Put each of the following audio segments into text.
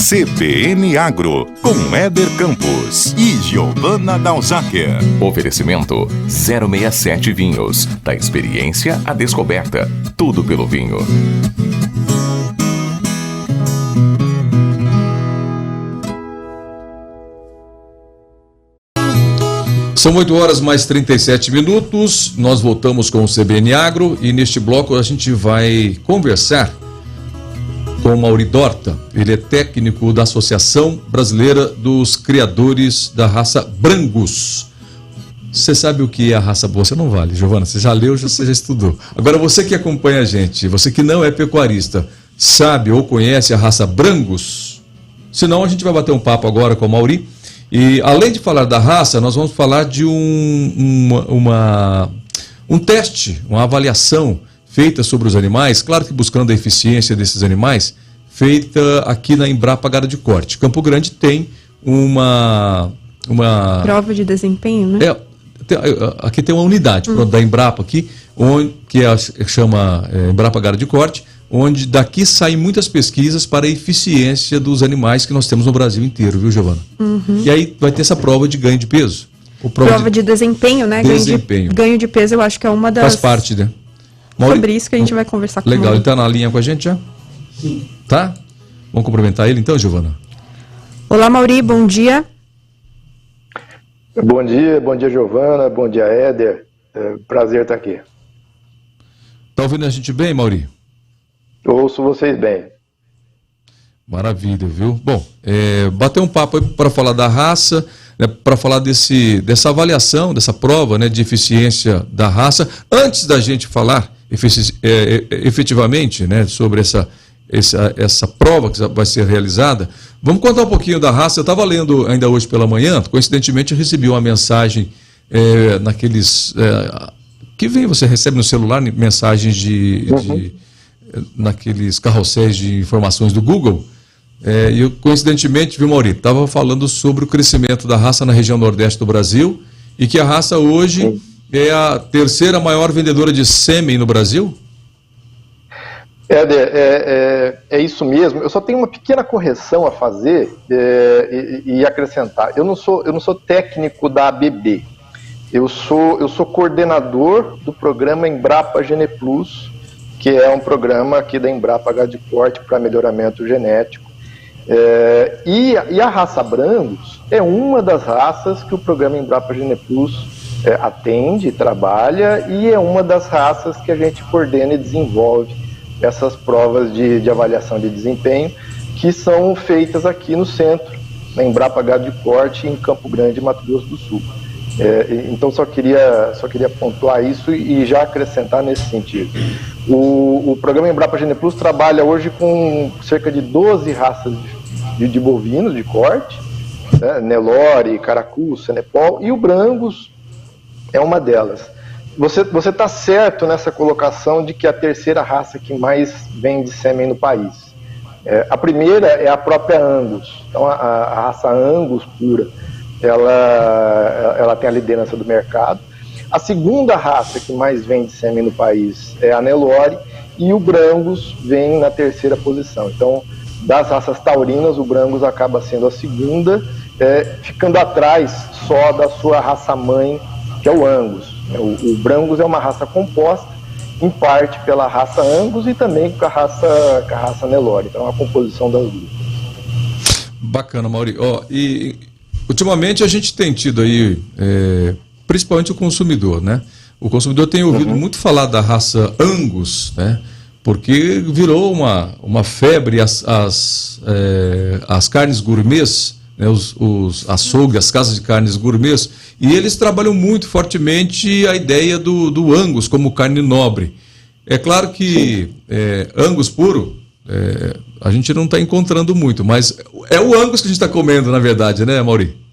CBN Agro, com Éder Campos e Giovana Dalzáquer. Oferecimento 067 Vinhos. Da experiência à descoberta. Tudo pelo vinho. São 8 horas mais 37 minutos. Nós voltamos com o CBN Agro e neste bloco a gente vai conversar com o Mauri Dorta. Ele é técnico da Associação Brasileira dos Criadores da Raça Brangus. Você sabe o que é a raça boa? Você não vale, Giovana. Você já leu, você já estudou. Agora, você que acompanha a gente, você que não é pecuarista, sabe ou conhece a raça Brangus? Senão, a gente vai bater um papo agora com o Mauri. E, além de falar da raça, nós vamos falar de um teste, uma avaliação feita sobre os animais, claro que buscando a eficiência desses animais, feita aqui na Embrapa Gado de Corte. Campo Grande tem uma prova de desempenho, né? Aqui tem uma unidade da Embrapa aqui, chama Embrapa Gado de Corte, onde daqui saem muitas pesquisas para a eficiência dos animais que nós temos no Brasil inteiro, viu, Giovana? E aí vai ter essa prova de ganho de peso. Prova de desempenho, né? Desempenho. Ganho de peso, eu acho que é uma das... Faz parte, né? Sobre isso que a gente vai conversar com Legal, ele está na linha com a gente já? Sim. Tá? Vamos cumprimentar ele então, Giovana? Olá, Mauri, bom dia. Bom dia, Giovana, bom dia, Éder. Prazer estar aqui. Tá ouvindo a gente bem, Mauri? Eu ouço vocês bem. Maravilha, viu? Bom, bater um papo aí para falar da raça, né, para falar dessa avaliação, dessa prova, né, de eficiência da raça. Antes da gente falar efetivamente, né, sobre essa prova que vai ser realizada, vamos contar um pouquinho da raça. Eu estava lendo ainda hoje pela manhã, coincidentemente eu recebi uma mensagem que você recebe no celular, mensagens naqueles carrosséis de informações do Google, e eu coincidentemente, viu, Mauri, estava falando sobre o crescimento da raça na região nordeste do Brasil e que a raça hoje é a terceira maior vendedora de sêmen no Brasil? Éder, é isso mesmo. Eu só tenho uma pequena correção a fazer e acrescentar. Eu não sou técnico da ABB. Eu sou coordenador do programa Embrapa Gene Plus, que é um programa aqui da Embrapa Gado de Corte para melhoramento genético. E a raça Brangus é uma das raças que o programa Embrapa Gene Plus atende, trabalha, e é uma das raças que a gente coordena e desenvolve essas provas de avaliação de desempenho, que são feitas aqui no centro, na Embrapa Gado de Corte, em Campo Grande, Mato Grosso do Sul. Então só queria pontuar isso e já acrescentar nesse sentido. O programa Embrapa Gene Plus trabalha hoje com cerca de 12 raças de bovinos de corte, né? Nelore, Caracu, Senepol, e o Brangus é uma delas. Você está certo nessa colocação de que é a terceira raça que mais vende sêmen no país. A primeira é a própria Angus. Então a raça Angus pura, ela tem a liderança do mercado. A segunda raça que mais vende sêmen no país é a Nelore, e o Brangus vem na terceira posição. Então, das raças taurinas, o Brangus acaba sendo a segunda, ficando atrás só da sua raça-mãe, que é o Angus. O Brangus é uma raça composta, em parte pela raça Angus e também com a raça Nelore. Então, é uma composição das duas. Bacana, Mauri. E ultimamente a gente tem tido aí, principalmente o consumidor, né? O consumidor tem ouvido muito falar da raça Angus, né? Porque virou uma febre as carnes gourmets, né? Os açougues, as casas de carnes gourmets, e eles trabalham muito fortemente a ideia do Angus como carne nobre. É claro que Angus puro, a gente não está encontrando muito, mas é o Angus que a gente está comendo, na verdade, né, Mauri?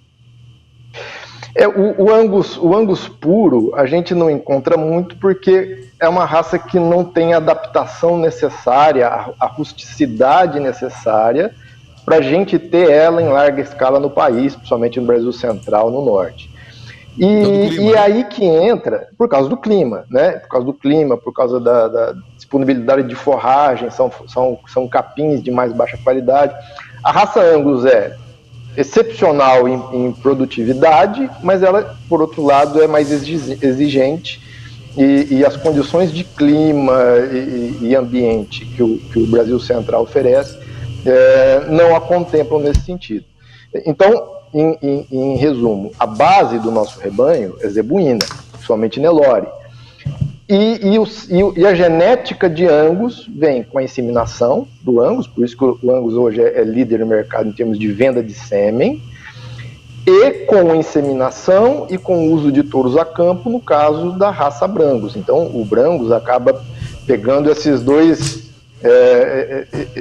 O Angus puro a gente não encontra muito porque é uma raça que não tem a adaptação necessária, a rusticidade necessária para a gente ter ela em larga escala no país, principalmente no Brasil Central, no Norte. E aí que entra, por causa do clima, né? Por causa do clima, por causa da disponibilidade de forragem, são capins de mais baixa qualidade. A raça Angus é excepcional em produtividade, mas ela, por outro lado, é mais exigente e as condições de clima e ambiente que o Brasil Central oferece não a contemplam nesse sentido. Então, em resumo, a base do nosso rebanho é zebuína, principalmente Nelore. E a genética de Angus vem com a inseminação do Angus, por isso que o Angus hoje é líder no mercado em termos de venda de sêmen, e com inseminação e com o uso de touros a campo, no caso da raça Brangus. Então, o Brangus acaba pegando esses dois,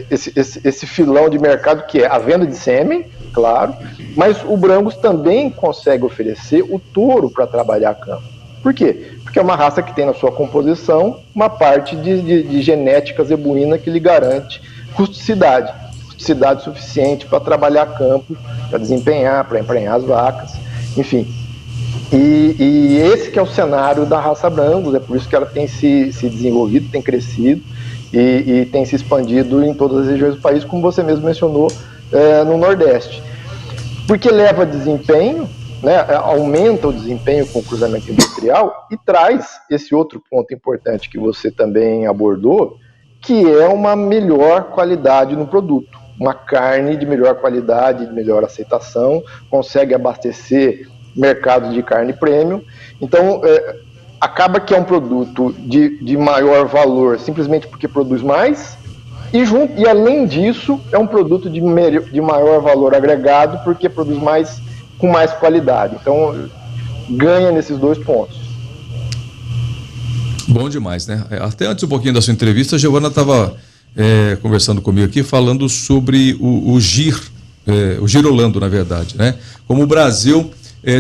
esse filão de mercado que é a venda de sêmen, claro, mas o Brangus também consegue oferecer o touro para trabalhar a campo. Por quê? Porque é uma raça que tem na sua composição uma parte de genética zebuína que lhe garante rusticidade suficiente para trabalhar a campo, para desempenhar, para emprenhar as vacas, enfim. E esse que é o cenário da raça Brangus, é por isso que ela tem se desenvolvido, tem crescido e tem se expandido em todas as regiões do país, como você mesmo mencionou, no Nordeste. Porque leva desempenho, né, aumenta o desempenho com o cruzamento industrial e traz esse outro ponto importante que você também abordou, que é uma melhor qualidade no produto. Uma carne de melhor qualidade, de melhor aceitação, consegue abastecer mercados de carne premium. Então, acaba que é um produto de maior valor simplesmente porque produz mais, e além disso, é um produto de maior valor agregado porque produz mais com mais qualidade. Então, ganha nesses dois pontos. Bom demais, né? Até antes um pouquinho da sua entrevista, a Giovana estava conversando comigo aqui, falando sobre o girolando, na verdade, né? Como o Brasil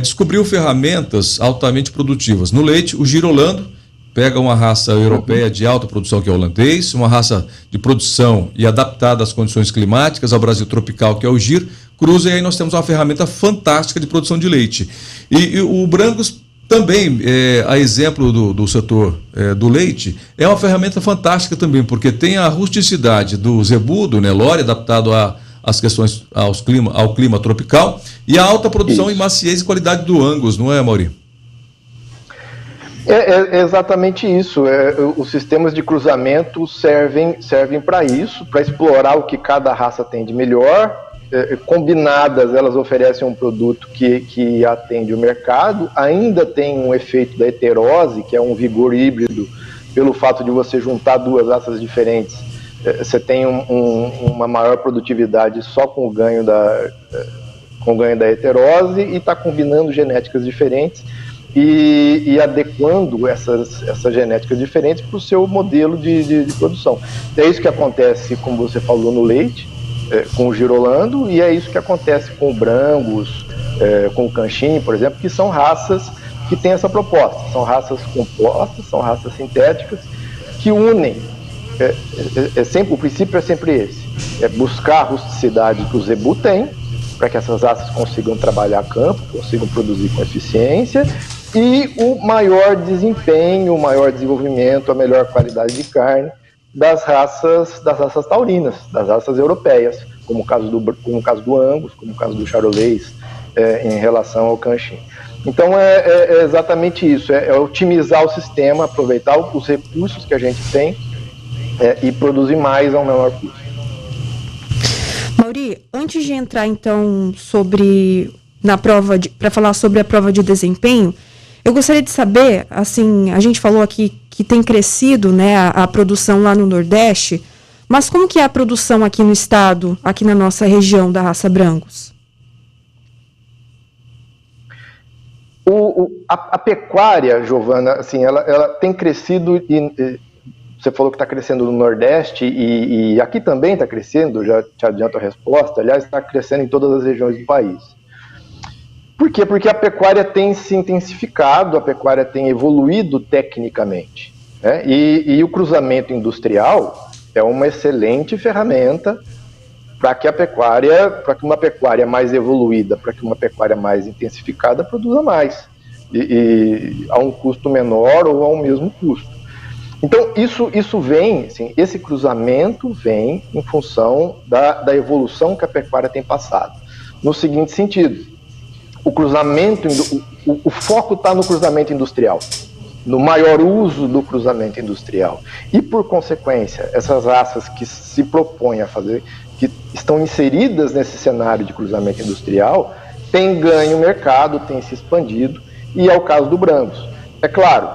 descobriu ferramentas altamente produtivas. No leite, o girolando pega uma raça europeia de alta produção, que é o holandês, uma raça de produção e adaptada às condições climáticas, ao Brasil tropical, que é o gir, cruza, e aí nós temos uma ferramenta fantástica de produção de leite. E o Brangus também, a exemplo do setor do leite, é uma ferramenta fantástica também, porque tem a rusticidade do zebu, do Nelore, adaptado às questões ao clima tropical, e a alta produção e maciez e qualidade do Angus, não é, Mauri? É exatamente isso. Os sistemas de cruzamento servem para isso, para explorar o que cada raça tem de melhor. Combinadas, elas oferecem um produto que atende o mercado. Ainda tem um efeito da heterose, que é um vigor híbrido, pelo fato de você juntar duas raças diferentes. Você tem uma maior produtividade só com o ganho da heterose, e está combinando genéticas diferentes e adequando essas genéticas diferentes para o seu modelo de produção. É isso que acontece, como você falou, no leite, com o girolando, e é isso que acontece com o Brangus, com o Canchim, por exemplo, que são raças que têm essa proposta. São raças compostas, são raças sintéticas, que unem. O princípio é sempre esse: buscar a rusticidade que o zebu tem, para que essas raças consigam trabalhar a campo, consigam produzir com eficiência, e o maior desempenho, o maior desenvolvimento, a melhor qualidade de carne das raças taurinas, das raças europeias, como o caso do Angus, como o caso do Charolais, em relação ao Canchim. Então é exatamente isso, é otimizar o sistema, aproveitar os recursos que a gente tem e produzir mais ao menor custo. Mauri, antes de entrar então para falar sobre a prova de desempenho, eu gostaria de saber, assim, a gente falou aqui que tem crescido, né, a produção lá no Nordeste, mas como que é a produção aqui no estado, aqui na nossa região da raça Brangus? A pecuária, Giovana, assim, ela tem crescido, você falou que está crescendo no Nordeste, e aqui também está crescendo, já te adianto a resposta, aliás, está crescendo em todas as regiões do país. Por quê? Porque a pecuária tem se intensificado, a pecuária tem evoluído tecnicamente, né? E o cruzamento industrial é uma excelente ferramenta para que uma pecuária mais evoluída, para que uma pecuária mais intensificada produza mais, e a um custo menor ou ao mesmo custo. Então, isso vem, assim, esse cruzamento vem em função da evolução que a pecuária tem passado. No seguinte sentido, o foco está no cruzamento industrial, no maior uso do cruzamento industrial. E, por consequência, essas raças que se propõem a fazer, que estão inseridas nesse cenário de cruzamento industrial, têm ganho mercado, têm se expandido, e é o caso do Brangus. É claro,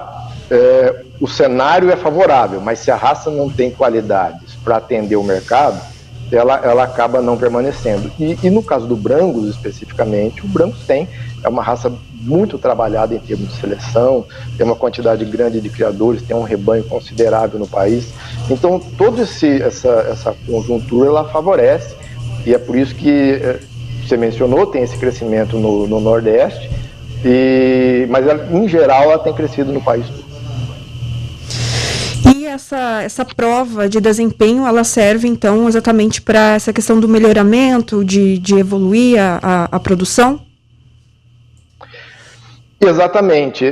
o cenário é favorável, mas se a raça não tem qualidades para atender o mercado, ela acaba não permanecendo. E no caso do Brangus, especificamente, o Brangus é uma raça muito trabalhada em termos de seleção, tem uma quantidade grande de criadores, tem um rebanho considerável no país. Então, toda essa conjuntura, ela favorece, e é por isso que você mencionou, tem esse crescimento no Nordeste, mas em geral ela tem crescido no país todo. E essa prova de desempenho, ela serve, então, exatamente para essa questão do melhoramento, de evoluir a produção? Exatamente.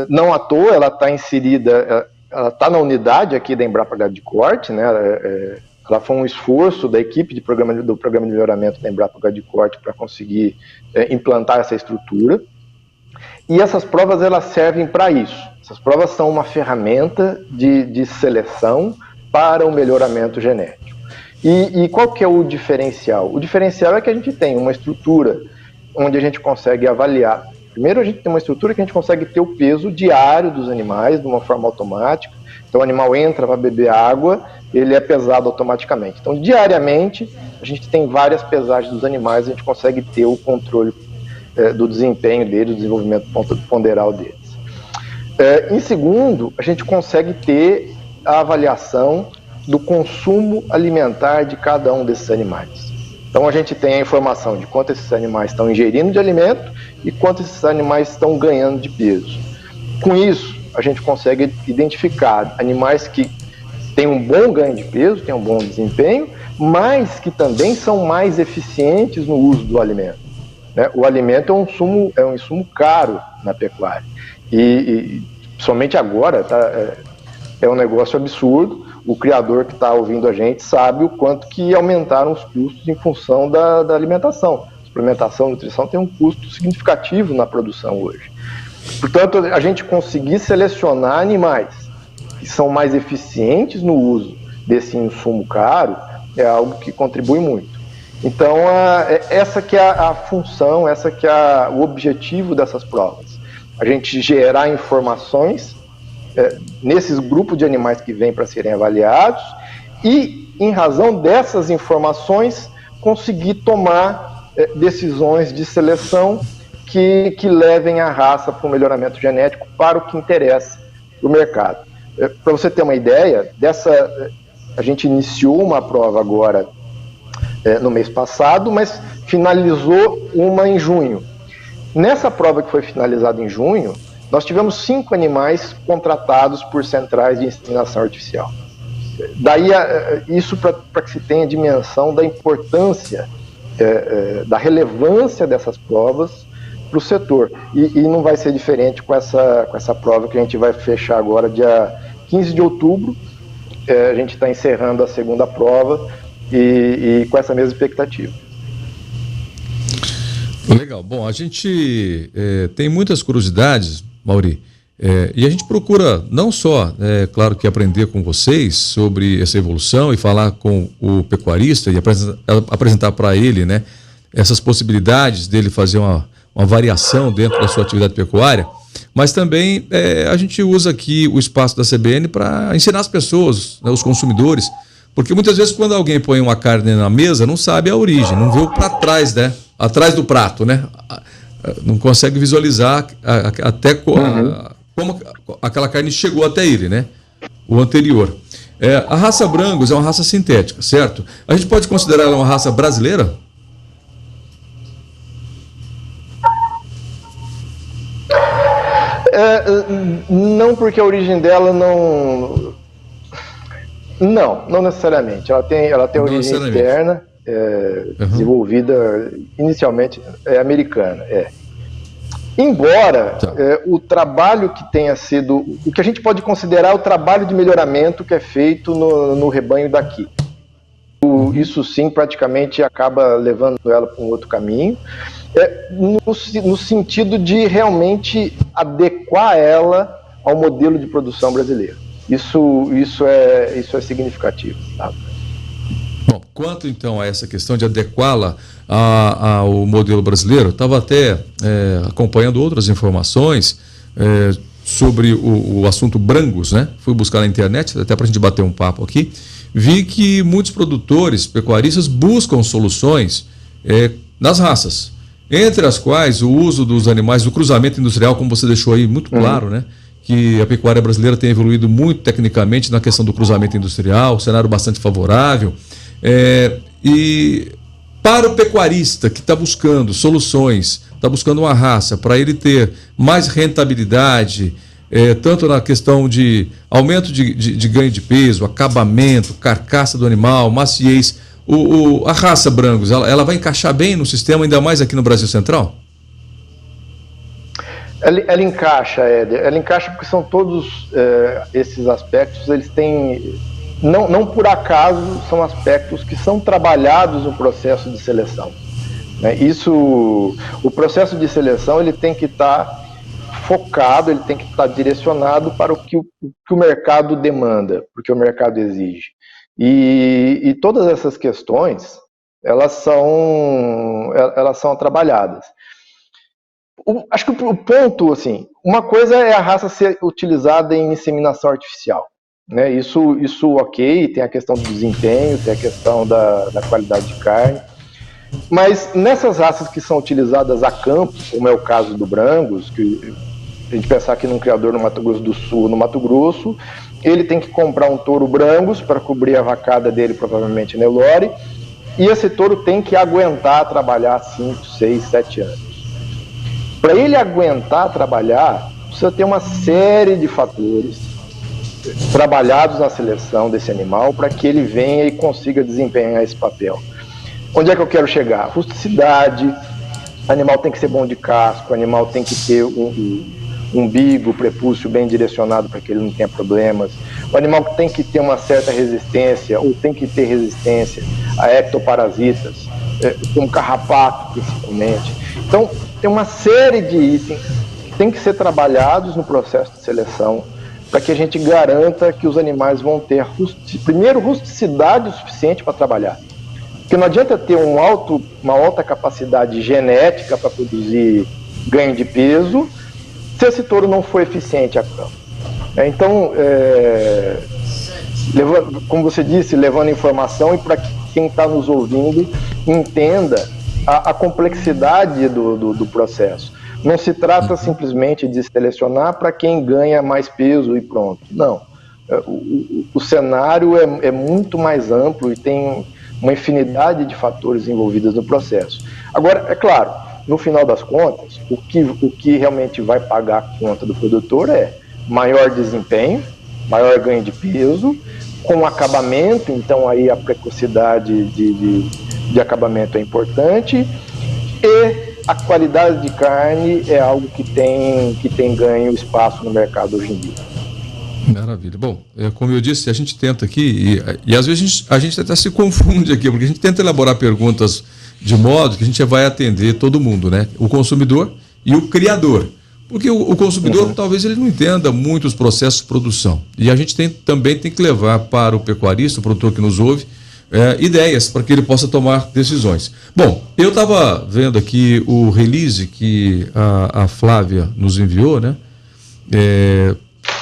Não à toa, ela está inserida, ela está na unidade aqui da Embrapa Gado de Corte, né? Ela foi um esforço da equipe do programa de melhoramento da Embrapa Gado de Corte para conseguir implantar essa estrutura. E essas provas, elas servem para isso. Essas provas são uma ferramenta de seleção para o melhoramento genético. E qual que é o diferencial? O diferencial é que a gente tem uma estrutura onde a gente consegue avaliar. Primeiro, a gente tem uma estrutura que a gente consegue ter o peso diário dos animais de uma forma automática. Então, o animal entra para beber água, ele é pesado automaticamente. Então, diariamente, a gente tem várias pesagens dos animais, a gente consegue ter o controle do desempenho deles, do desenvolvimento ponderal deles. Em segundo, a gente consegue ter a avaliação do consumo alimentar de cada um desses animais. Então, a gente tem a informação de quanto esses animais estão ingerindo de alimento e quanto esses animais estão ganhando de peso. Com isso, a gente consegue identificar animais que têm um bom ganho de peso, têm um bom desempenho, mas que também são mais eficientes no uso do alimento. Né? O alimento é um insumo caro na pecuária. E somente agora é um negócio absurdo. O criador que está ouvindo a gente sabe o quanto que aumentaram os custos em função da alimentação. Suplementação, nutrição tem um custo significativo na produção hoje. Portanto, a gente conseguir selecionar animais que são mais eficientes no uso desse insumo caro é algo que contribui muito. Então, essa que é a função, essa que é o objetivo dessas provas. A gente gerar informações nesses grupos de animais que vêm para serem avaliados e, em razão dessas informações, conseguir tomar decisões de seleção que levem a raça para o melhoramento genético para o que interessa para o mercado. Para você ter uma ideia, a gente iniciou uma prova agora no mês passado, mas finalizou uma em junho. Nessa prova que foi finalizada em junho, nós tivemos 5 animais contratados por centrais de inseminação artificial. Daí, isso para que se tenha dimensão da importância, da relevância dessas provas para o setor. E não vai ser diferente com essa prova que a gente vai fechar agora, dia 15 de outubro. A gente está encerrando a segunda prova e com essa mesma expectativa. Legal. Bom, a gente tem muitas curiosidades, Mauri, e a gente procura não só, claro que aprender com vocês sobre essa evolução e falar com o pecuarista e apresentar para ele, né, essas possibilidades dele fazer uma variação dentro da sua atividade pecuária, mas também a gente usa aqui o espaço da CBN para ensinar as pessoas, né, os consumidores, porque muitas vezes quando alguém põe uma carne na mesa, não sabe a origem, não vê para trás, né, atrás do prato, né, não consegue visualizar até como aquela carne chegou até ele, né, o anterior. A raça Brangus é uma raça sintética, certo? A gente pode considerar ela uma raça brasileira? Não, porque a origem dela não necessariamente. Ela tem origem externa, desenvolvida inicialmente americana. Embora o trabalho que tenha sido, o que a gente pode considerar o trabalho de melhoramento que é feito no rebanho daqui. Isso sim praticamente acaba levando ela para um outro caminho, no sentido de realmente adequar ela ao modelo de produção brasileiro. Isso é significativo. Tá? Bom, quanto então a essa questão de adequá-la ao modelo brasileiro, estava até acompanhando outras informações sobre o assunto Brangus, né? Fui buscar na internet, até para a gente bater um papo aqui. Vi que muitos produtores, pecuaristas, buscam soluções nas raças, entre as quais o uso dos animais, o cruzamento industrial, como você deixou aí muito claro, né? Que a pecuária brasileira tem evoluído muito tecnicamente na questão do cruzamento industrial, cenário bastante favorável. E para o pecuarista que está buscando soluções, está buscando uma raça para ele ter mais rentabilidade, tanto na questão de aumento de ganho de peso, acabamento, carcaça do animal, maciez, a raça Brangus, ela vai encaixar bem no sistema, ainda mais aqui no Brasil Central? Ela encaixa, Éder. Ela encaixa porque são todos esses aspectos, eles têm, não por acaso, são aspectos que são trabalhados no processo de seleção. Né? O processo de seleção ele tem que estar focado, ele tem que estar direcionado para o que o mercado demanda, porque o mercado exige. E todas essas questões, elas são trabalhadas. Acho que o ponto, assim, uma coisa é a raça ser utilizada em inseminação artificial. Né? Isso ok, tem a questão do desempenho, tem a questão da qualidade de carne. Mas nessas raças que são utilizadas a campo, como é o caso do Brangus, que a gente pensar aqui num criador no Mato Grosso do Sul, no Mato Grosso, ele tem que comprar um touro Brangus para cobrir a vacada dele, provavelmente Nelore, e esse touro tem que aguentar trabalhar 5, 6, 7 anos. Para ele aguentar trabalhar, precisa ter uma série de fatores trabalhados na seleção desse animal para que ele venha e consiga desempenhar esse papel. Onde é que eu quero chegar? Rusticidade, o animal tem que ser bom de casco, o animal tem que ter um umbigo, prepúcio bem direcionado para que ele não tenha problemas, o animal tem que ter uma certa resistência, ou tem que ter resistência a ectoparasitas, como carrapato principalmente. Então, tem uma série de itens que tem que ser trabalhados no processo de seleção para que a gente garanta que os animais vão ter, primeiro, rusticidade o suficiente para trabalhar. Porque não adianta ter uma alta capacidade genética para produzir ganho de peso se esse touro não for eficiente a campo. Então, como você disse, levando informação e para que quem está nos ouvindo entenda a complexidade do processo. Não se trata simplesmente de selecionar para quem ganha mais peso e pronto. Não. O cenário é muito mais amplo e tem uma infinidade de fatores envolvidos no processo. Agora, é claro, no final das contas, o que realmente vai pagar a conta do produtor é maior desempenho, maior ganho de peso, com acabamento, então aí a precocidade de acabamento é importante, e a qualidade de carne é algo que tem ganho espaço no mercado hoje em dia. Maravilha. Bom, como eu disse, a gente tenta aqui, e às vezes a gente até se confunde aqui, porque a gente tenta elaborar perguntas de modo que a gente vai atender todo mundo, né? O consumidor e o criador. Porque o consumidor, talvez ele não entenda muito os processos de produção. E a gente também tem que levar para o pecuarista, o produtor que nos ouve, ideias para que ele possa tomar decisões. Bom, eu estava vendo aqui o release que a Flávia nos enviou, né?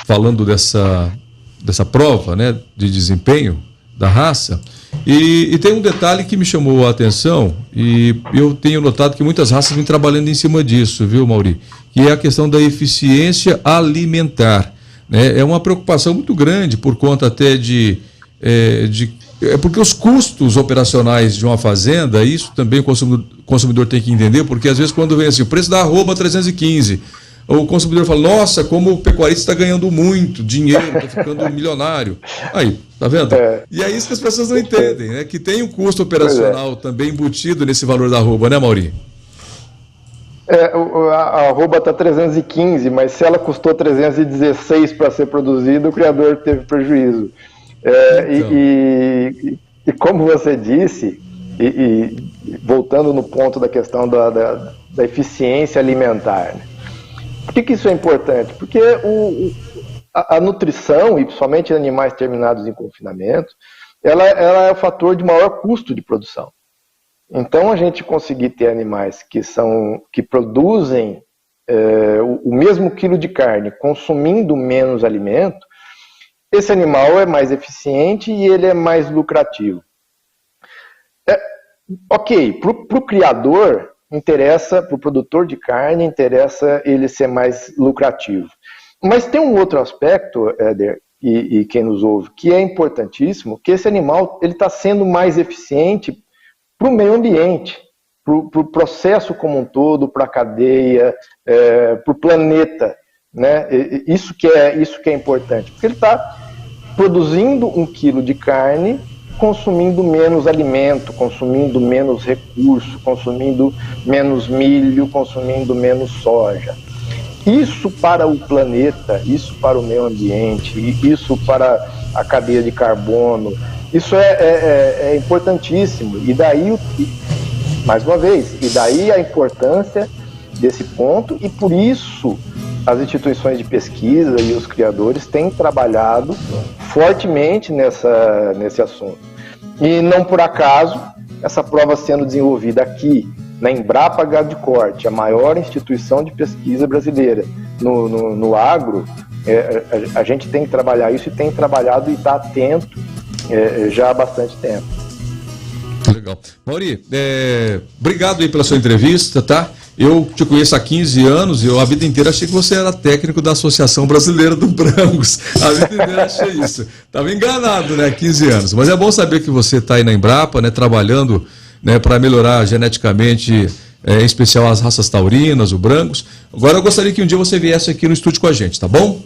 Falando dessa prova, né, de desempenho da raça. E tem um detalhe que me chamou a atenção, e eu tenho notado que muitas raças vêm trabalhando em cima disso, viu, Mauri? Que é a questão da eficiência alimentar. Né? É uma preocupação muito grande por conta até porque os custos operacionais de uma fazenda, isso também o consumidor tem que entender, porque às vezes quando vem assim, o preço da arroba 315, o consumidor fala, nossa, como o pecuarista está ganhando muito dinheiro, está ficando milionário. Aí, tá vendo? E é isso que as pessoas não entendem, né? Que tem um custo operacional também embutido nesse valor da arroba, né, Mauri? A arroba está 315, mas se ela custou 316 para ser produzida, o criador teve prejuízo. E como você disse, voltando no ponto da questão da eficiência alimentar, né? Por que isso é importante? Porque a nutrição, e principalmente em animais terminados em confinamento, ela é o fator de maior custo de produção. Então, a gente conseguir ter animais que produzem o mesmo quilo de carne consumindo menos alimento, esse animal é mais eficiente e ele é mais lucrativo. Ok, para o criador, interessa, para o produtor de carne, interessa ele ser mais lucrativo. Mas tem um outro aspecto, Éder, e quem nos ouve, que é importantíssimo, que esse animal está sendo mais eficiente para o meio ambiente, para o processo como um todo, para a cadeia, para o planeta, né? Isso que é importante, porque ele está produzindo 1 quilo de carne, consumindo menos alimento, consumindo menos recurso, consumindo menos milho, consumindo menos soja. Isso para o planeta, isso para o meio ambiente, isso para a cadeia de carbono, isso é importantíssimo. E daí, mais uma vez, a importância desse ponto, e por isso as instituições de pesquisa e os criadores têm trabalhado fortemente nesse assunto. E não por acaso, essa prova sendo desenvolvida aqui, na Embrapa Gado de Corte, a maior instituição de pesquisa brasileira no agro, a gente tem que trabalhar isso e tem trabalhado e está atento já há bastante tempo. Legal. Mauri, obrigado aí pela sua entrevista, tá? Eu te conheço há 15 anos e eu a vida inteira achei que você era técnico da Associação Brasileira do Brangos. A vida inteira achei isso. Estava enganado, né? 15 anos. Mas é bom saber que você está aí na Embrapa, né? Trabalhando, né? Para melhorar geneticamente, em especial as raças taurinas, o Brangos. Agora eu gostaria que um dia você viesse aqui no estúdio com a gente, tá bom?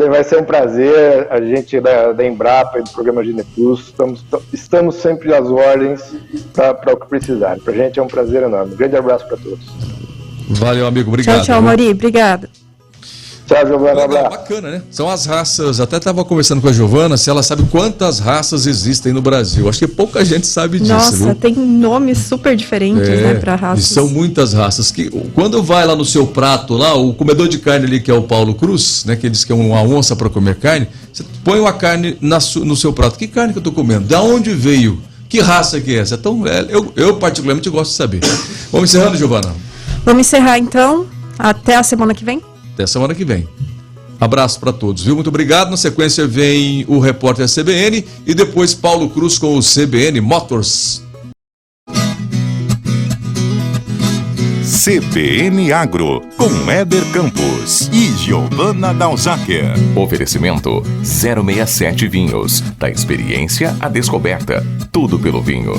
Vai ser um prazer. A gente da Embrapa e do programa Gineplus estamos sempre às ordens para o que precisar. Para a gente é um prazer enorme. Um grande abraço para todos. Valeu, amigo. Obrigado. Tchau, Mauri. Obrigada. Tchau, Giovana. Bacana, né? São as raças. Até estava conversando com a Giovana se ela sabe quantas raças existem no Brasil. Acho que pouca gente sabe disso. Nossa, viu? Tem nomes super diferentes, né, para raças. E são muitas raças. Que quando vai lá no seu prato, lá, o comedor de carne ali, que é o Paulo Cruz, né, que ele diz que é uma onça para comer carne, você põe uma carne no seu prato. Que carne que eu estou comendo? Da onde veio? Que raça que é essa? Então, eu particularmente gosto de saber. Vamos encerrando, Giovana? Vamos encerrar então. Até a semana que vem. Até semana que vem. Abraço para todos, viu? Muito obrigado. Na sequência vem o repórter CBN e depois Paulo Cruz com o CBN Motors. CBN Agro, com Éder Campos e Giovana Dalzaker. Oferecimento 067 Vinhos. Da experiência à descoberta. Tudo pelo vinho.